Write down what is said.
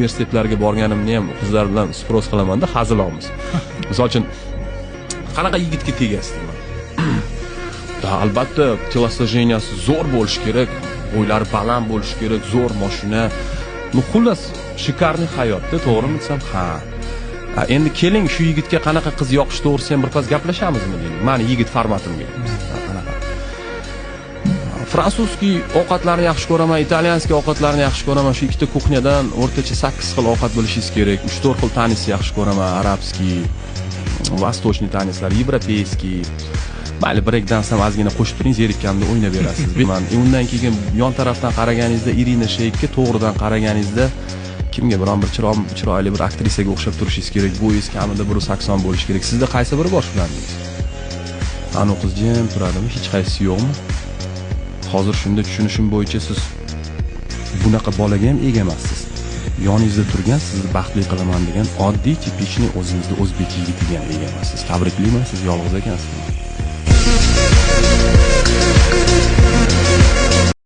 Universitetlarga borganimni ham qizlar bilan spros qilamanda, hazil olamiz. Misol uchun qanaqa yigitga tegasiz deyman. Albatta, telosложенияsi zo'r bo'lishi kerak, bo'ylari baland bo'lishi kerak, zo'r mashina. Xullas, shikarniy hayotda, to'g'rimi desam, ha. Endi keling, shu yigitga qanaqa qiz yoqishi to'g'risida ham bir pas gaplashamizmi deylik. Meni yigit formatimga. Qanaqa? Fransuzskiy ovqatlarni yaxshi ko'raman, italyanskiy ovqatlarni yaxshi ko'raman. Shu ikkita kuxnyadan o'rtacha 8 xil ovqat bilishingiz kerak. 3-4 xil tennis yaxshi ko'raman, arabskiy, vostochniy tennislar, yevropeyskiy. Mayli, breakdans ham ozgina qo'shib turing, zerikkamda o'ynab berasiz. Undan keyin yon tarafdan qaraganingizda Irina Sheykka, to'g'ridan qaraganingizda kimga biron bir chiroyli bir aktrisaga o'xshab turishingiz kerak. Bo'yingiz kamida 180 bo'lishi kerak. Sizda qaysi biri bor shularning? Ani qiz jim turadimi? Hech qaysi yo'qmi? Hozir shunda tushunishim bo'yicha siz bunaqa bolaga ham ega emassiz. Yoningizda turgan sizni baxtli qilaman degan oddiy tipichniy o'zingizda o'zbek yigitiga ham ega emassiz. Tabriklayman, siz yolg'iz ekansiz.